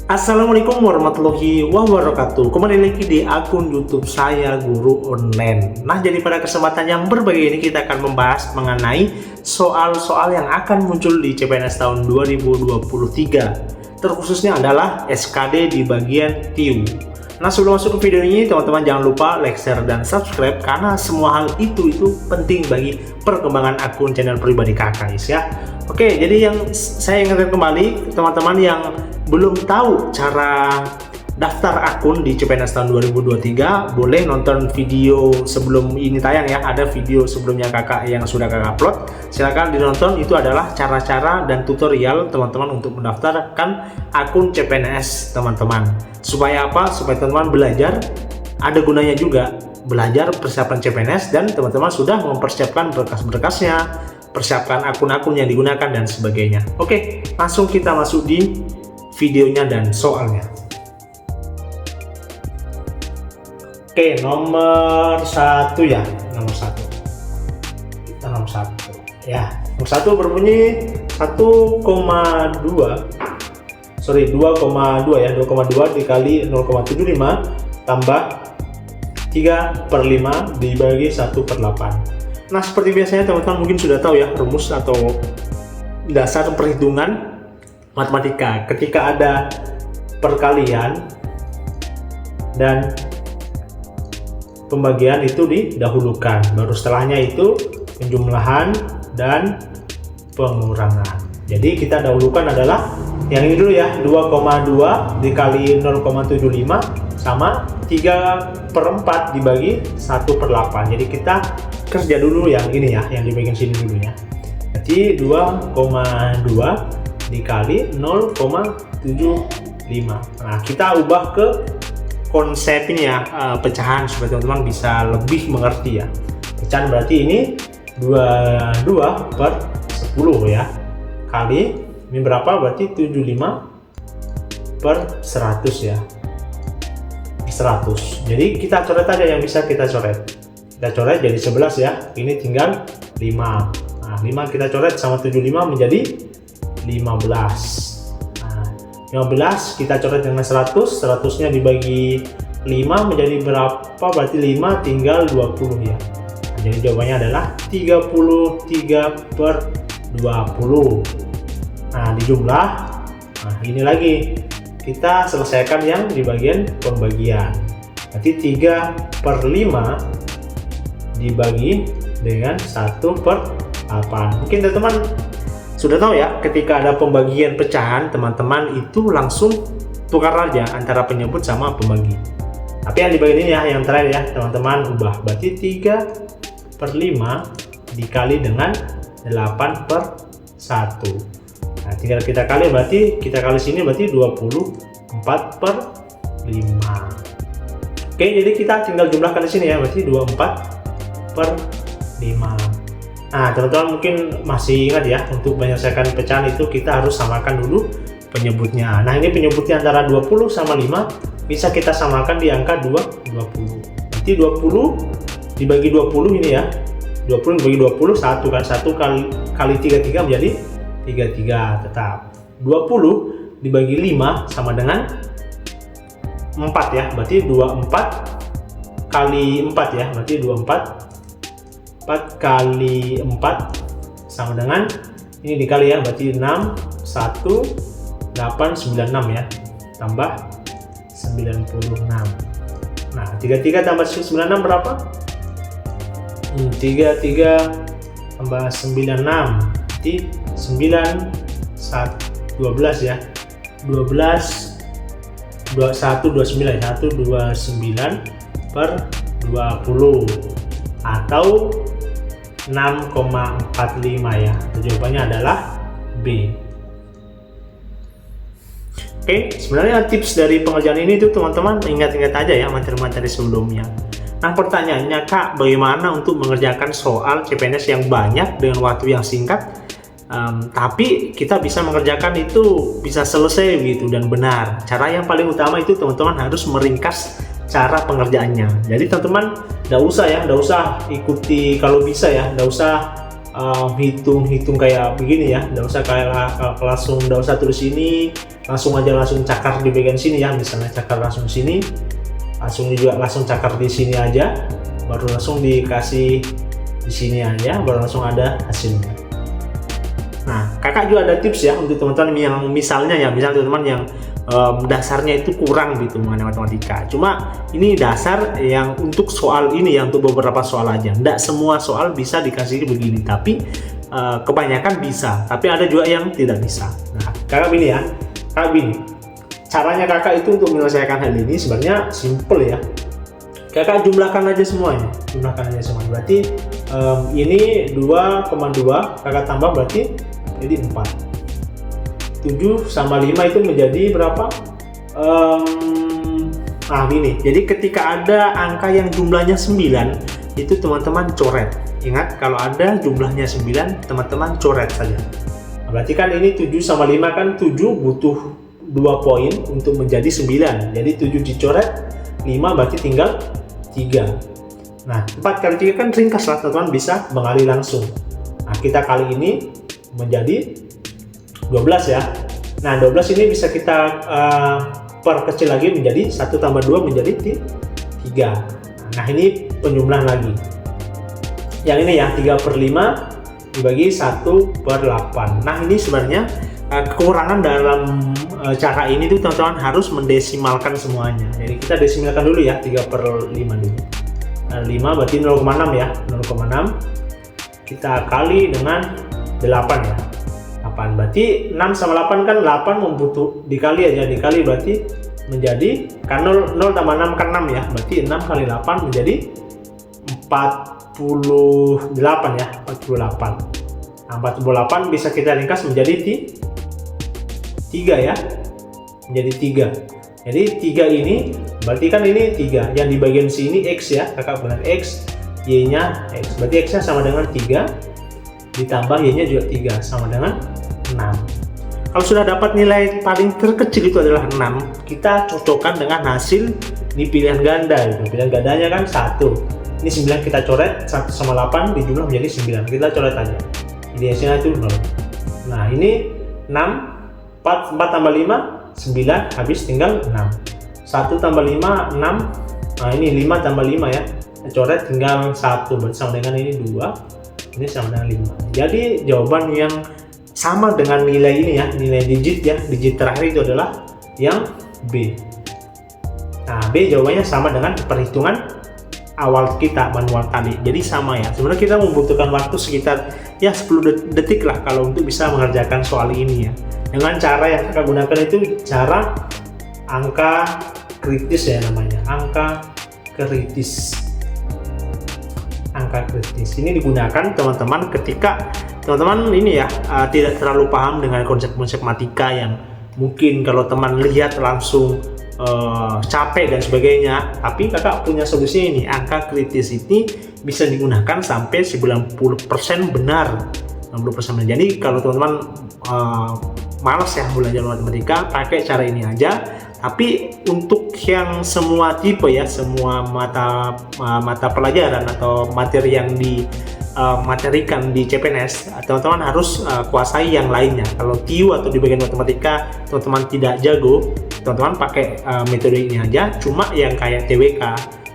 Assalamualaikum warahmatullahi wabarakatuh. Kembali lagi di akun YouTube saya, Guru Online. Nah, jadi pada kesempatan yang berbahagia ini kita akan membahas mengenai soal-soal yang akan muncul di CPNS tahun 2023. Terkhususnya adalah SKD di bagian TIU. Nah, sebelum masuk ke video ini, teman-teman jangan lupa like, share, dan subscribe karena semua hal itu penting bagi perkembangan akun channel pribadi kakak ya. Oke, jadi yang saya ingatkan kembali teman-teman yang belum tahu cara daftar akun di CPNS tahun 2023, boleh nonton video sebelum ini tayang ya. Ada video sebelumnya kakak yang sudah kakak upload, silahkan dinonton. Itu adalah cara-cara dan tutorial teman-teman untuk mendaftarkan akun CPNS teman-teman. Supaya apa? Supaya teman-teman belajar, ada gunanya juga belajar persiapan CPNS, dan teman-teman sudah mempersiapkan berkas-berkasnya, persiapkan akun-akun yang digunakan dan sebagainya. Oke, langsung kita masuk di videonya dan soalnya. Oke, nomor 1 ya, nomor 1 ya. Nomor 1 berbunyi 2,2 ya, 2,2 dikali 0,75 tambah 3/5 dibagi 1/8. Nah, seperti biasanya teman-teman mungkin sudah tahu ya rumus atau dasar perhitungan matematika. Ketika ada perkalian dan pembagian itu didahulukan, baru setelahnya itu penjumlahan dan pengurangan. Jadi kita dahulukan adalah yang ini dulu ya, 2,2 dikali 0,75 sama 3/4 dibagi 1/8. Jadi kita kerja dulu yang ini ya, yang di bagian sini dulu ya. Jadi 2,2 dikali 0,75. Nah, kita ubah ke konsep ini ya, pecahan, supaya teman-teman bisa lebih mengerti ya. Pecahan berarti ini 22/10 ya, kali ini berapa, berarti 75/100 ya, 100. Jadi kita coret aja yang bisa kita coret. Kita coret jadi 11 ya, ini tinggal 5. Nah, 5 kita coret sama 75 menjadi 15. Nah, 15 kita coret dengan 100, 100-nya dibagi 5 menjadi berapa? Berarti 5 tinggal 20 ya. Nah, jadi jawabannya adalah 33/20. Nah, dijumlah. Nah, ini lagi kita selesaikan yang di bagian pembagian. Berarti 3/5 dibagi dengan 1/8. Mungkin teman-teman sudah tahu ya, ketika ada pembagian pecahan, teman-teman itu langsung tukar aja antara penyebut sama pembagi. Tapi yang di bagian ini ya, yang terakhir ya, teman-teman ubah. Berarti 3/5 dikali dengan 8/1. Nah, tinggal kita kali, berarti kita kali sini berarti 24/5. Oke, jadi kita tinggal jumlahkan di sini ya, berarti 24/5. Nah, teman-teman mungkin masih ingat ya, untuk menyelesaikan pecahan itu kita harus samakan dulu penyebutnya. Nah, ini penyebutnya antara 20 sama 5, bisa kita samakan di angka 20. Berarti 20 dibagi 20 ini ya, 20 dibagi 20, 1 kan, 1 kali 33 menjadi 33 tetap. 20 dibagi 5 sama dengan 4 ya, berarti 24 kali 4 ya, berarti 4 kali 4 sama dengan ini dikali ya, berarti 61896 ya, tambah 96. Nah, 33 tambah 96 berapa? 33 tambah 96 berarti 12 ya, 12 129 129/20 atau 6,45 ya. Jawabannya adalah B. Oke, sebenarnya tips dari pengerjaan ini tuh teman-teman ingat-ingat aja ya materi-materi sebelumnya. Nah, pertanyaannya, Kak, bagaimana untuk mengerjakan soal CPNS yang banyak dengan waktu yang singkat, tapi kita bisa mengerjakan itu bisa selesai gitu dan benar? Cara yang paling utama itu teman-teman harus meringkas cara pengerjaannya. Jadi teman-teman nggak usah ikuti, kalau bisa ya nggak usah hitung kayak begini ya, nggak usah kayak langsung, nggak usah tulis ini, langsung cakar di bagian sini ya, misalnya cakar langsung sini, langsung cakar di sini aja, baru langsung dikasih di sini aja, baru langsung ada hasilnya. Nah, kakak juga ada tips ya untuk teman-teman yang misalnya teman-teman yang dasarnya itu kurang gitu mengenai matematika. Cuma ini dasar yang untuk soal ini ya, untuk beberapa soal aja. Nggak semua soal bisa dikasih begini, tapi kebanyakan bisa. Tapi ada juga yang tidak bisa. Nah, kakak begini ya, caranya kakak itu untuk menyelesaikan hal ini sebenarnya simple ya. Kakak jumlahkan aja semuanya, Berarti ini 2,2 kakak tambah berarti jadi 4. 7 sama 5 itu menjadi berapa? Ini. Jadi ketika ada angka yang jumlahnya 9, itu teman-teman coret. Ingat, kalau ada jumlahnya 9, teman-teman coret saja. Berarti kan ini 7 sama 5 kan 7 butuh 2 poin untuk menjadi 9. Jadi 7 dicoret, 5 berarti tinggal 3. Nah, 4 kali 3 kan ringkas lah, teman-teman bisa mengalih langsung. Nah, kita kali ini menjadi 12 ya. Nah, 12 ini bisa kita perkecil lagi menjadi 1 tambah 2 menjadi 3. Nah, ini penjumlahan lagi. Yang ini ya, 3/5 dibagi 1/8. Nah, ini sebenarnya kekurangan dalam cara ini tuh teman-teman harus mendesimalkan semuanya. Jadi kita desimalkan dulu ya, 3/5 dulu. Nah, 5 berarti 0,6 ya, 0,6 kita kali dengan 8 ya. 8 berarti 6 sama 8 kan 8 membutuh dikali berarti menjadi kan 0 tambah 6 kan 6 ya, berarti 6 kali 8 menjadi 48 ya, 48. Nah, 48 bisa kita ringkas menjadi 3 ya, menjadi 3. Jadi 3 ini berarti kan ini 3 yang di bagian sini X ya, kakak benar X, Y nya X, berarti X nya sama dengan 3 ditambah Y nya juga 3 sama dengan 6. Kalau sudah dapat nilai paling terkecil itu adalah 6, kita cocokkan dengan hasil di pilihan ganda itu. Pilihan gandanya kan 1. Ini 9 kita coret, 1 sama 8 dijumlah menjadi 9. Kita coret aja. Jadi hasilnya itu 0. Nah, ini 6, 4 tambah 5, 9, habis tinggal 6. 1 tambah 5, 6. Nah, ini 5 tambah 5 ya. Kita coret tinggal 1, berarti sama dengan ini 2. Ini sama dengan 5. Jadi jawaban yang sama dengan nilai ini ya, nilai digit terakhir itu adalah yang B. Nah, B jawabannya sama dengan perhitungan awal kita manual tadi. Jadi sama ya. Sebenarnya kita membutuhkan waktu sekitar ya 10 detik lah kalau untuk bisa mengerjakan soal ini ya. Dengan cara yang kita gunakan itu cara angka kritis ya namanya. Angka kritis. Ini digunakan teman-teman ketika teman-teman ini ya tidak terlalu paham dengan konsep-konsep matematika yang mungkin kalau teman lihat langsung capek dan sebagainya, tapi kakak punya solusi ini. Angka kritis ini bisa digunakan sampai 90% benar, 90% benar. Jadi kalau teman-teman malas ya belajar matematika, pakai cara ini aja. Tapi untuk yang semua tipe ya, semua mata pelajaran atau materi yang materikan di CPNS, teman-teman harus kuasai yang lainnya. Kalau TIU atau di bagian matematika teman-teman tidak jago, teman-teman pakai metode ini aja. Cuma yang kayak TWK,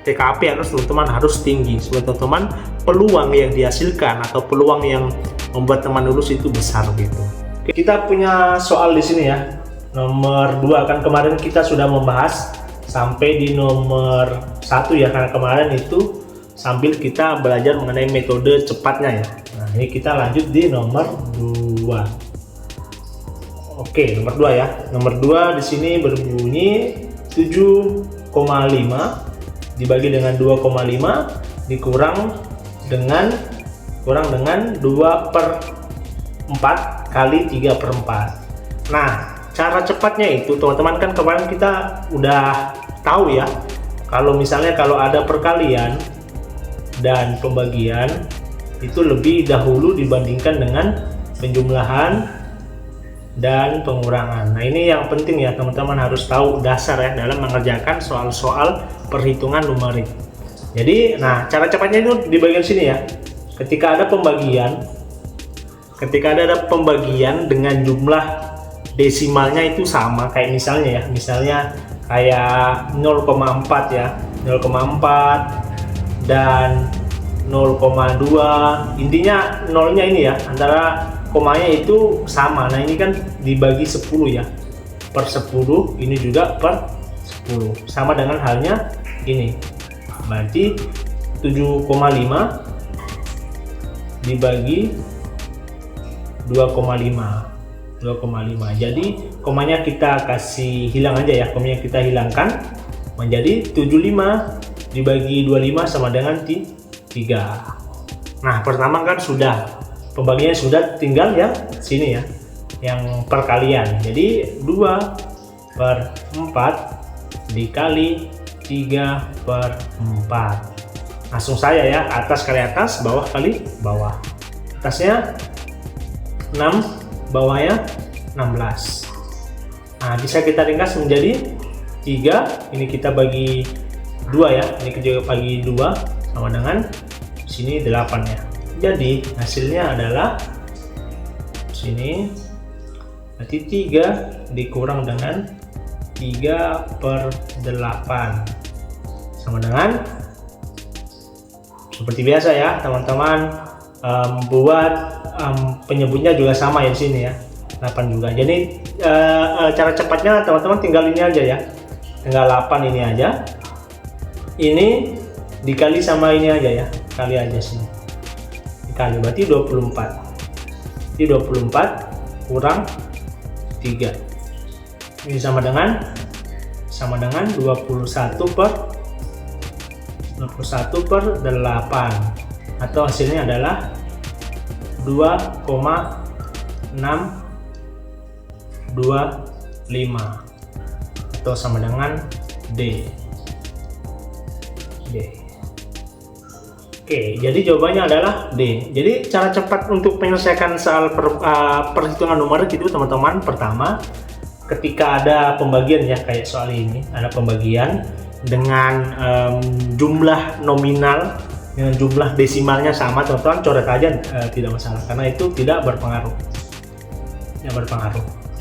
TKP teman-teman harus tinggi supaya teman-teman peluang yang dihasilkan atau peluang yang membuat teman lulus itu besar gitu. Kita punya soal di sini ya, nomor 2. Kan kemarin kita sudah membahas sampai di nomor 1 ya, karena kemarin itu sambil kita belajar mengenai metode cepatnya ya. Nah, ini kita lanjut di nomor 2. Oke, nomor 2 ya. Nomor 2 di sini berbunyi 7,5 dibagi dengan 2,5 dikurang dengan 2/4 kali 3/4. Nah, cara cepatnya itu teman-teman kan kemarin kita udah tahu ya, kalau misalnya kalau ada perkalian dan pembagian itu lebih dahulu dibandingkan dengan penjumlahan dan pengurangan. Nah, ini yang penting ya, teman-teman harus tahu dasar ya dalam mengerjakan soal-soal perhitungan numerik. Jadi, nah cara cepatnya itu di bagian sini ya. Ketika ada pembagian ketika ada pembagian dengan jumlah desimalnya itu sama, kayak misalnya ya, kayak 0,4 ya, 0,4 dan 0,2, intinya nolnya ini ya, antara komanya itu sama. Nah ini kan dibagi 10 ya, per 10, ini juga per 10, sama dengan halnya ini, berarti 7,5 dibagi 2,5, jadi komanya kita kasih hilang aja ya, komanya kita hilangkan, menjadi 75 dibagi 25 sama dengan 3. Nah pertama kan sudah, pembagiannya sudah, tinggal yang sini ya, yang perkalian. Jadi 2/4 dikali 3/4, langsung saya ya, atas kali atas, bawah kali bawah. Atasnya 6, bawahnya 16. Nah bisa kita ringkas menjadi 3, ini kita bagi 2 ya, ini kita bagi 2 sama dengan sini 8 ya. Jadi hasilnya adalah sini, berarti 3 dikurang dengan 3/8 sama dengan, seperti biasa ya teman-teman, buat penyebutnya juga sama ya di sini ya, 8 juga. Jadi cara cepatnya teman-teman tinggal ini aja ya, tinggal 8 ini aja, ini dikali sama ini aja ya, kali aja sini, dikali, berarti 24. Jadi 24 kurang 3, ini sama dengan 21/8, atau hasilnya adalah 2,625, atau sama dengan D. Oke, jadi jawabannya adalah D. Jadi cara cepat untuk menyelesaikan soal perhitungan numerik itu teman-teman, pertama ketika ada pembagian ya, kayak soal ini ada pembagian dengan jumlah nominal dengan jumlah desimalnya sama, teman-teman coret aja, tidak masalah, karena itu tidak berpengaruh.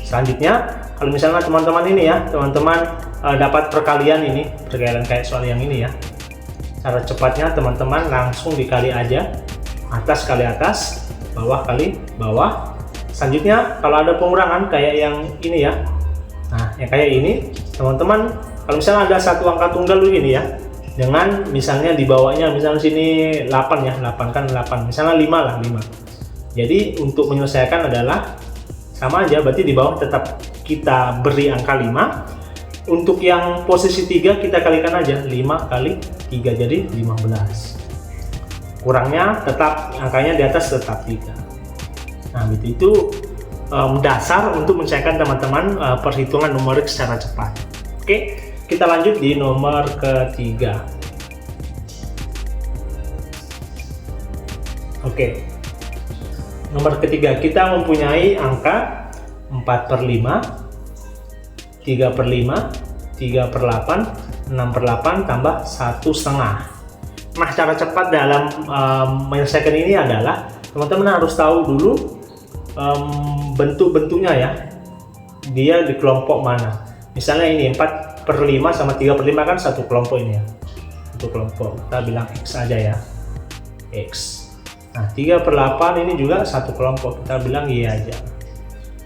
Selanjutnya kalau misalnya teman-teman ini ya, teman-teman dapat perkalian kayak soal yang ini ya, cara cepatnya teman-teman langsung dikali aja, atas kali atas, bawah kali bawah. Selanjutnya kalau ada pengurangan kayak yang ini ya, nah yang kayak ini teman-teman, kalau misalnya ada satu angka tunggal ini ya, dengan misalnya di bawahnya, misalnya sini 8 ya, 8 kan 8, misalnya 5 lah, 5. Jadi untuk menyelesaikan adalah sama aja, berarti di bawah tetap kita beri angka 5. Untuk yang posisi 3 kita kalikan aja, 5 kali 3 jadi 15. Kurangnya tetap angkanya di atas, tetap 3. Nah itu dasar untuk menyelesaikan teman-teman perhitungan numerik secara cepat. Oke, kita lanjut di nomor ketiga. Oke, nomor ketiga kita mempunyai angka 4/5, 3/5, 3/8, 6/8 tambah 1/2. Nah cara cepat dalam menyelesaikan ini adalah teman-teman harus tahu dulu bentuk-bentuknya ya, dia di kelompok mana. Misalnya ini 4/5 sama 3/5 kan satu kelompok ini ya, satu kelompok, kita bilang X aja ya, X. Nah 3/8 ini juga satu kelompok, kita bilang Y aja.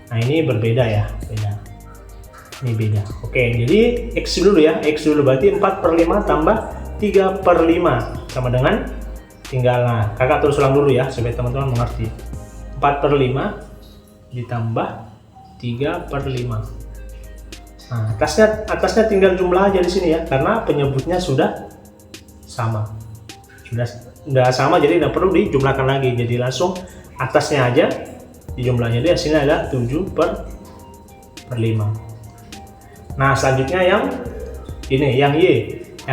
Nah ini berbeda ya, beda. Ini beda. Oke, jadi X dulu ya, X dulu, berarti 4/5 tambah 3/5 sama dengan, tinggal, nah kakak terus ulang dulu ya supaya teman-teman mengerti. 4/5 ditambah 3/5. Nah atasnya tinggal jumlah aja di sini ya, karena penyebutnya sudah sama, sudah sama, jadi tidak perlu dijumlahkan lagi, jadi langsung atasnya aja dijumlahnya. Jadi hasilnya adalah 7/5. Nah selanjutnya yang ini, yang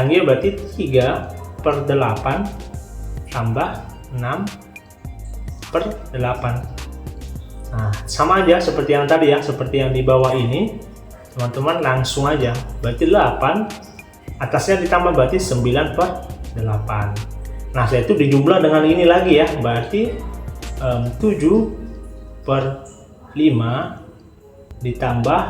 Y berarti 3/8 tambah 6/8. Nah sama aja seperti yang tadi ya, seperti yang di bawah ini teman-teman, langsung aja, berarti 8 atasnya ditambah berarti 9/8. Nah setelah itu dijumlah dengan ini lagi ya, berarti 7 per 5 ditambah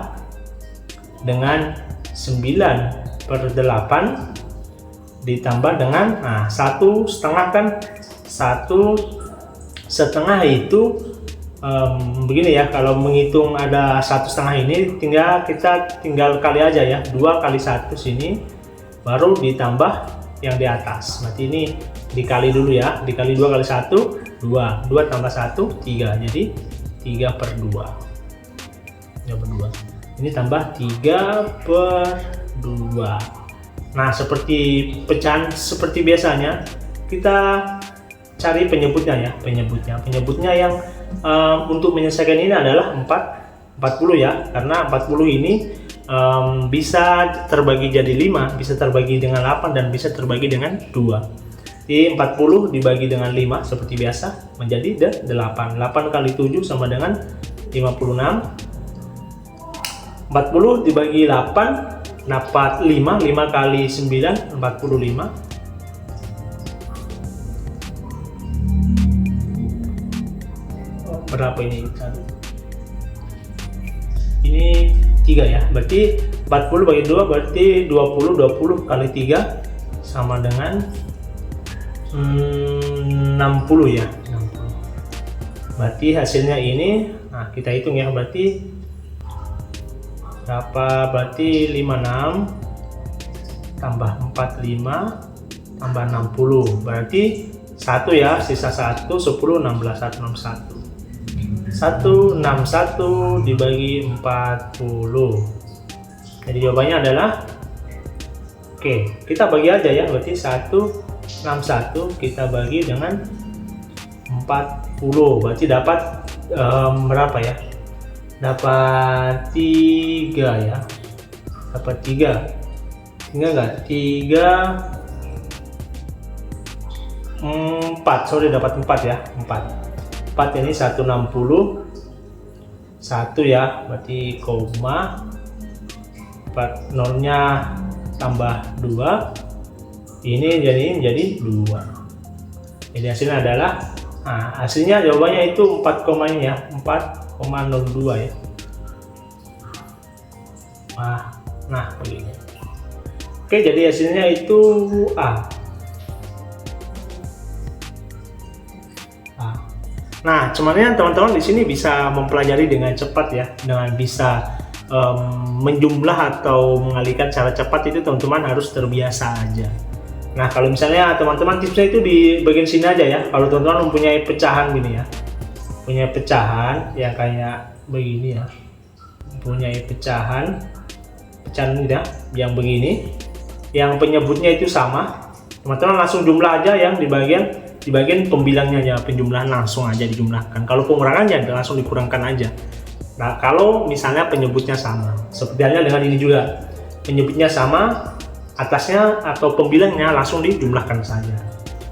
dengan 9 per 8 ditambah dengan 1/2 kan. 1/2 itu begini ya, kalau menghitung ada 1/2 ini kita tinggal kali aja ya, 2 kali 1 sini baru ditambah yang di atas. Berarti ini dikali dulu ya, dikali 2 kali 1 2 tambah 1 3, jadi 3 per 2 ini tambah 3 per 2. Nah, seperti pecahan seperti biasanya kita cari penyebutnya ya, penyebutnya yang untuk menyelesaikan ini adalah 40 ya, karena 40 ini bisa terbagi jadi 5, bisa terbagi dengan 8, dan bisa terbagi dengan 2. Jadi 40 dibagi dengan 5 seperti biasa menjadi 8. 8 kali 7 sama dengan 56. 40 dibagi 8 dapat 5. 5 kali 9 45. Berapa ini? Ini 3 ya, berarti 40 bagi 2 berarti 20 kali 3 sama dengan 60 ya, 60. Berarti hasilnya ini, nah kita hitung ya, berarti berapa? Berarti 56 tambah 45 tambah 60, berarti 1 ya, sisa 1, 10, 16, 161. 161 dibagi 40. Jadi jawabannya adalah, oke, kita bagi aja ya, berarti 161 kita bagi dengan 40, berarti dapat berapa ya? Dapat 3 ya, dapat 3 enggak 3 4, sorry, dapat 4 ya, 4 ini 160 1 ya, berarti koma 4 nolnya tambah 2, ini jadi 2. Jadi hasilnya adalah, hasilnya jawabannya itu 4, ini ya, 4,02 ya. Nah begini. Oke, jadi hasilnya itu A. Nah, cuman teman-teman di sini bisa mempelajari dengan cepat ya, dengan bisa menjumlah atau mengalihkan cara cepat itu teman-teman harus terbiasa aja. Nah, kalau misalnya teman-teman tipsnya itu di bagian sini aja ya. Kalau teman-teman mempunyai pecahan gini ya, punya pecahan yang kayak begini ya, mempunyai pecahan ini ya, yang begini, yang penyebutnya itu sama, teman-teman langsung jumlah aja yang di bagian pembilangnya ya, penjumlahan langsung aja dijumlahkan. Kalau pengurangan ya langsung dikurangkan aja. Nah, kalau misalnya penyebutnya sama, seperti halnya dengan ini juga, penyebutnya sama, atasnya atau pembilangnya langsung dijumlahkan saja.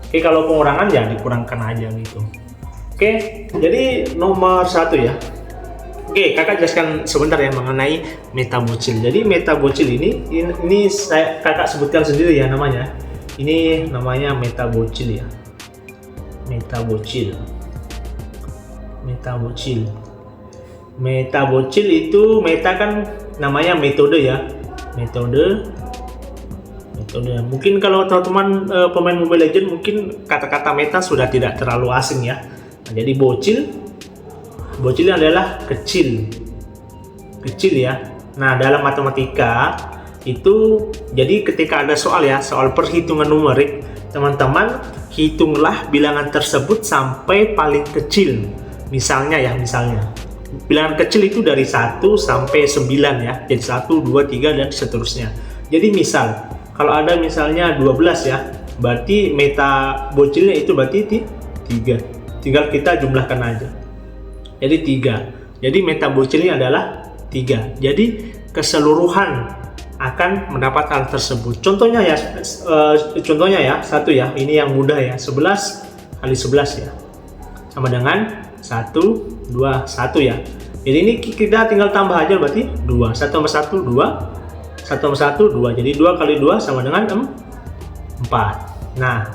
Oke, kalau pengurangan ya dikurangkan aja gitu. Oke, jadi nomor 1 ya. Oke, kakak jelaskan sebentar ya mengenai metabocil. Jadi metabocil ini kakak sebutkan sendiri ya namanya. Ini namanya metabocil ya. Metabocil itu, meta kan namanya metode ya, metode. Mungkin kalau teman-teman pemain Mobile Legends mungkin kata-kata meta sudah tidak terlalu asing ya. Nah, jadi bocil adalah kecil ya. Nah, dalam matematika itu, jadi ketika ada soal perhitungan numerik, teman-teman hitunglah bilangan tersebut sampai paling kecil. Misalnya bilangan kecil itu dari 1 sampai 9 ya. Jadi 1, 2, 3 dan seterusnya. Jadi misal kalau ada misalnya 12 ya, berarti metabocilnya itu berarti 3. Tinggal kita jumlahkan aja. Jadi 3. Jadi metabocilnya adalah 3. Jadi keseluruhan akan mendapat hal tersebut. Contohnya ya, 1 ya, ini yang mudah ya, 11 kali 11 ya, sama dengan 1, 2, 1 ya. Jadi ini kita tinggal tambah aja, berarti 2, 1 tambah 1, 2, 1 tambah 1, 2, jadi 2 kali 2 sama dengan 4. Nah,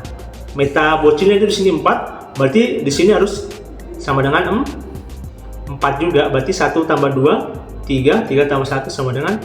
metabocilnya itu di sini 4, berarti di sini harus sama dengan 4 juga, berarti 1 tambah 2, 3, 3 tambah 1 sama dengan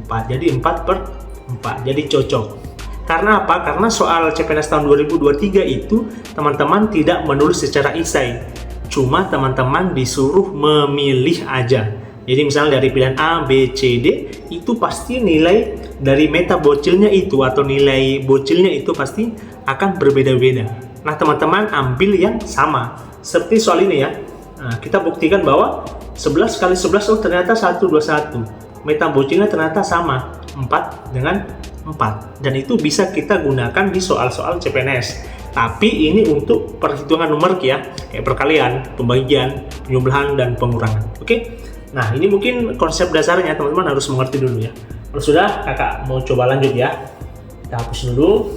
4. Jadi 4/4, jadi cocok. Karena apa? Karena soal CPNS tahun 2023 itu teman-teman tidak menulis secara isai. Cuma teman-teman disuruh memilih aja. Jadi misalnya dari pilihan A, B, C, D, itu pasti nilai dari meta bocilnya itu atau nilai bocilnya itu pasti akan berbeda-beda. Nah, teman-teman ambil yang sama. Seperti soal ini ya. Nah, kita buktikan bahwa 11 kali 11 oh ternyata 121. Meta bocilnya ternyata sama, 4 dengan 4. Dan itu bisa kita gunakan di soal-soal CPNS. Tapi ini untuk perhitungan numerik ya, kayak perkalian, pembagian, penjumlahan, dan pengurangan. Oke? Nah, ini mungkin konsep dasarnya teman-teman harus mengerti dulu ya. Kalau sudah, kakak mau coba lanjut ya. Kita hapus dulu.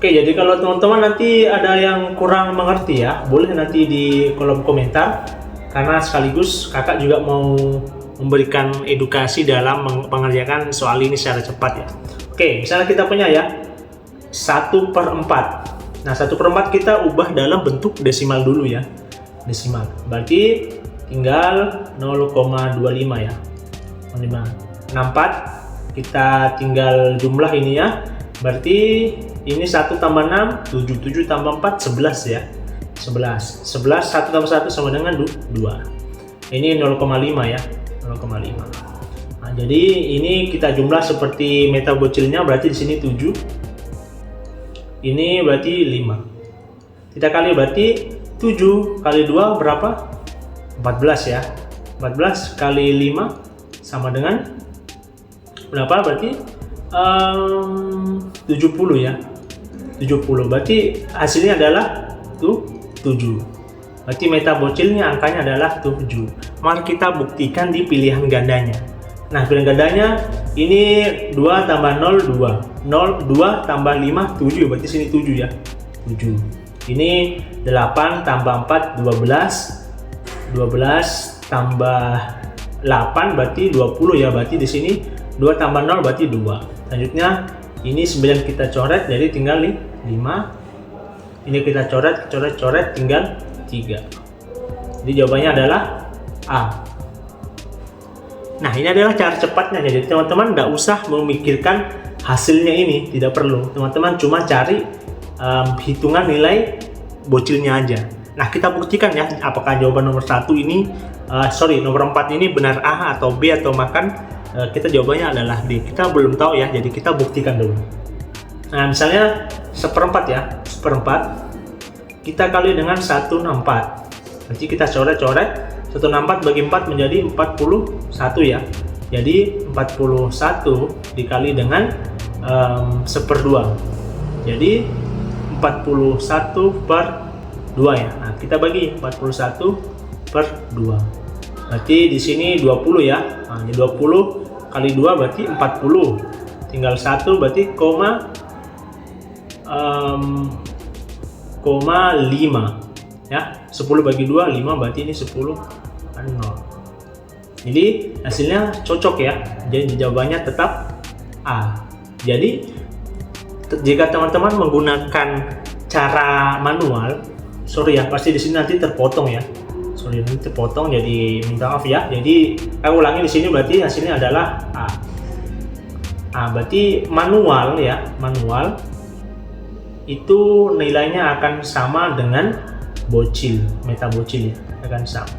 Oke, jadi kalau teman-teman nanti ada yang kurang mengerti ya, boleh nanti di kolom komentar, karena sekaligus kakak juga mau memberikan edukasi dalam mengerjakan soal ini secara cepat ya. Oke, misalnya kita punya ya 1/4. Nah, 1/4 kita ubah dalam bentuk desimal dulu ya, desimal. Berarti tinggal 0,25 ya, 64. Kita tinggal jumlah ini ya. Berarti ini 1 tambah 6, 7, 7 tambah 4, 11 ya. 11, 1 tambah 1 sama dengan 2. Ini 0,5 ya, 0,5. Nah, jadi ini kita jumlah seperti meta bocilnya, berarti di sini 7. Ini berarti 5. Kita kali berarti 7 kali 2 berapa? 14 ya. 14 kali 5 sama dengan berapa? Berarti 70 ya. 70. Berarti hasilnya adalah 7. Berarti meta bocilnya angkanya adalah 7. Mari kita buktikan di pilihan gandanya. Nah, pilihan gandanya ini 2 tambah 0, 2. 2 tambah 5, 7. Berarti sini 7 ya. 7. Ini 8 tambah 4, 12. 12 tambah 8 berarti 20 ya. Berarti di sini 2 tambah 0 berarti 2. Selanjutnya ini 9 kita coret, jadi tinggal 5. Ini kita coret tinggal 3. Jadi jawabannya adalah A. Nah, ini adalah cara cepatnya. Jadi teman-teman nggak usah memikirkan hasilnya ini, tidak perlu. Teman-teman cuma cari hitungan nilai bocilnya aja. Nah, kita buktikan ya apakah jawaban nomor 1 ini nomor 4 ini benar A atau B atau makan. Kita jawabannya adalah D. Kita belum tahu ya, jadi kita buktikan dulu. Nah, misalnya 1/4 ya, 1/4 kita kali dengan 1/64. Nanti kita coret-coret, 1/64 bagi 4 menjadi 41 ya. Jadi 41 dikali dengan 1/2. Jadi 41/2 ya. Nah, kita bagi 41/2. Berarti di sini 20 ya. Nah, ini 20 kali 2 berarti 40. Tinggal 1 berarti koma 5 ya. 10 bagi 2 5 berarti ini 10 kan 0. Jadi hasilnya cocok ya. Jadi jawabannya tetap A. Jadi jika teman-teman menggunakan cara manual, sorry ya, pasti di sini nanti terpotong ya. Nanti terpotong, jadi minta maaf ya. Jadi aku ulangi di sini, berarti hasilnya adalah A. Berarti manual ya, manual itu nilainya akan sama dengan bocil, meta bocil ya, akan sama.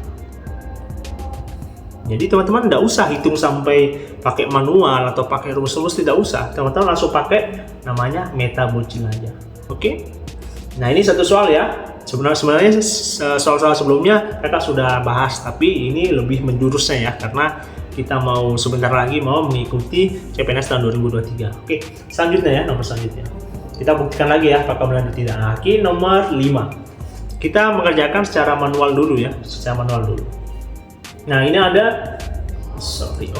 Jadi teman-teman nggak usah hitung sampai pakai manual atau pakai rumus-rumus, tidak usah. Teman-teman langsung pakai namanya meta bocil aja. Oke? Nah, ini satu soal ya. Sebenarnya soal-soal sebelumnya kakak sudah bahas, tapi ini lebih menjurusnya ya, karena kita mau sebentar lagi mau mengikuti CPNS tahun 2023. Oke, selanjutnya ya, nomor selanjutnya. Kita buktikan lagi ya apakah benar atau tidak. Nah, nomor 5. Kita mengerjakan secara manual dulu ya, secara manual dulu. Nah, ini ada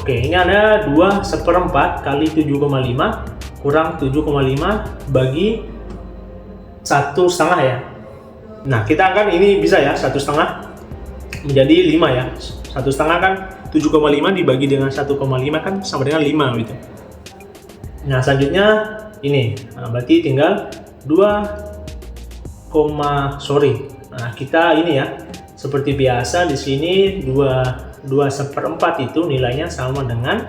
ini ada 2/4 kali 7,5 kurang 7,5 bagi 1/2 ya. Nah, kita akan ini bisa ya, 1/2 menjadi 5 ya. 1/2 kan 7,5 dibagi dengan 1,5 kan sama dengan 5 gitu. Nah, selanjutnya ini. Nah, berarti tinggal 2 Nah, kita ini ya, seperti biasa di sini 2/4 itu nilainya sama dengan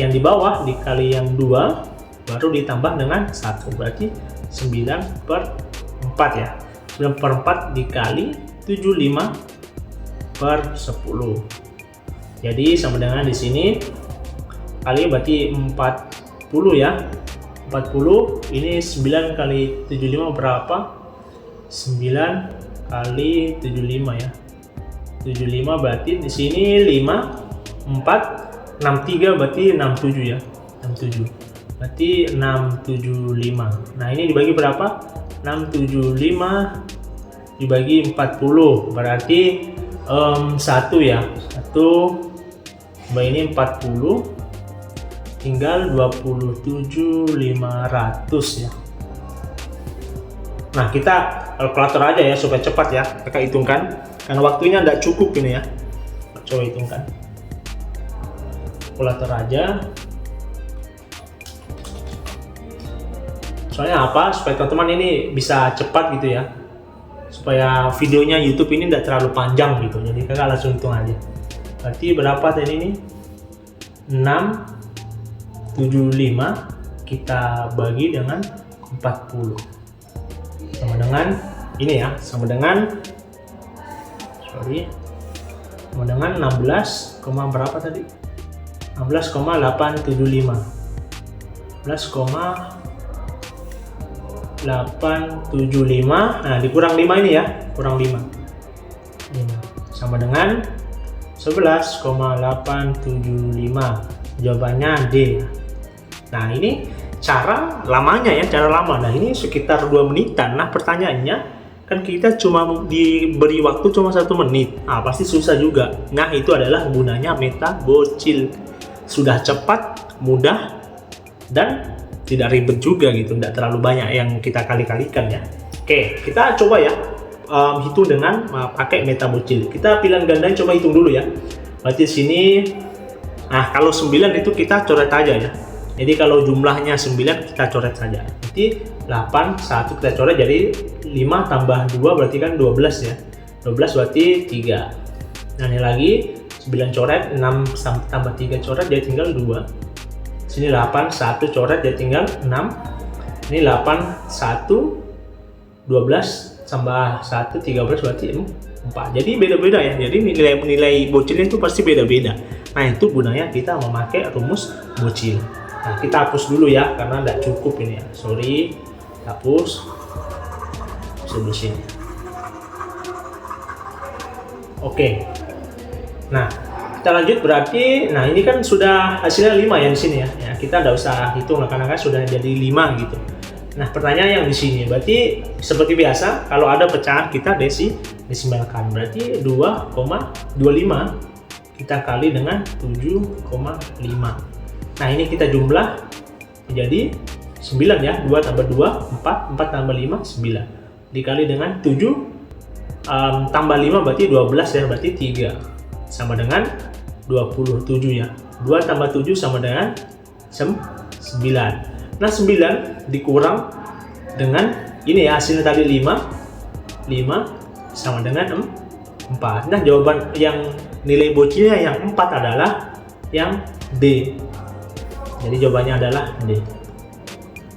yang di bawah dikali yang 2 baru ditambah dengan 1, berarti 9/4 ya. 9/4 dikali 75/10. Jadi sama dengan di sini kali berarti 40 ya. 40 ini 9 kali 75 berapa? 9 kali 75 ya. 75 berarti di sini 5 4 63 berarti 67 ya. 67. Berarti 675. Nah, ini dibagi berapa? 675 dibagi 40 berarti 1 ya. 1 ini 40 tinggal 27.500 ya. Nah, kita kalkulator aja ya supaya cepat ya. Kakak hitungkan karena waktunya tidak cukup ini ya. Coba hitungkan. Kalkulator aja. Soalnya apa? Supaya teman-teman ini bisa cepat gitu ya. Supaya videonya YouTube ini tidak terlalu panjang gitu. Jadi kakak langsung hitung aja. Berarti berapa tadi ini? 675 kita bagi dengan 40 sama dengan ini ya, sama dengan 16, berapa tadi? 16,875. 16,875. Nah, dikurang 5 ini ya, kurang 5. Ini sama dengan 11,875. Jawabannya D. Nah, ini cara lamanya ya, cara lama. Nah, ini sekitar 2 menitan. Nah, pertanyaannya kan kita cuma diberi waktu cuma 1 menit. Nah, pasti susah juga. Nah, itu adalah gunanya meta bocil. Sudah cepat, mudah, dan tidak ribet juga gitu. Tidak terlalu banyak yang kita kali-kalikan ya. Oke, kita coba ya hitung dengan pakai meta bocil. Kita pilihan ganda coba hitung dulu ya. Berarti sini, nah kalau 9 itu kita coret aja ya. Jadi kalau jumlahnya 9 kita coret saja. Berarti 8, 1 kita coret, jadi 5 tambah 2 berarti kan 12 ya. 12 berarti 3. Nah, ini lagi 9 coret, 6 tambah 3 coret jadi tinggal 2. Sini 8, 1 coret jadi tinggal 6. Ini 8, 1, 12 tambah 1, 13 berarti 4. Jadi beda-beda ya. Jadi nilai bocilnya itu pasti beda-beda. Nah, itu gunanya kita memakai rumus bocil. Nah, kita hapus dulu ya karena tidak cukup ini ya. Sorry, hapus. Di sini. Oke. Nah, kita lanjut berarti. Nah, ini kan sudah hasilnya 5 ya di sini ya. Ya, kita tidak usah hitung karena kan sudah jadi 5 gitu. Nah, pertanyaan yang di sini berarti seperti biasa kalau ada pecahan kita desimalkan. Berarti 2,25 kita kali dengan 7,5. Nah, ini kita jumlah jadi 9 ya. 2 tambah 2, 4. 4 tambah 5, 9. Dikali dengan 7 tambah 5 berarti 12 ya. Berarti 3. Sama dengan 27 ya. 2 tambah 7 sama dengan 9. Nah, 9 dikurang dengan ini ya, hasilnya tadi 5 sama dengan 4. Nah, jawaban yang nilai bocilnya yang 4 adalah yang D. Jadi jawabannya adalah D.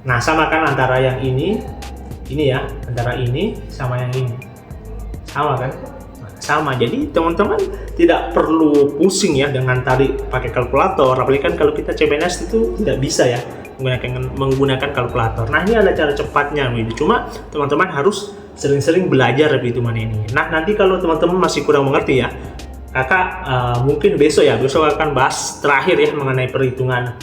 Nah, samakan antara yang ini ya, antara ini sama yang ini. Sama kan? Sama. Jadi teman-teman tidak perlu pusing ya dengan tarik pakai kalkulator. Apalagi kan kalau kita CPNS itu tidak bisa ya menggunakan kalkulator. Nah, ini ada cara cepatnya gitu. Cuma teman-teman harus sering-sering belajar perhitungan ini. Nah, nanti kalau teman-teman masih kurang mengerti ya, kakak mungkin besok akan bahas terakhir ya mengenai perhitungan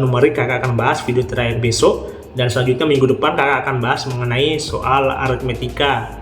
numerik. Kakak akan bahas video terakhir besok, dan selanjutnya minggu depan kakak akan bahas mengenai soal aritmetika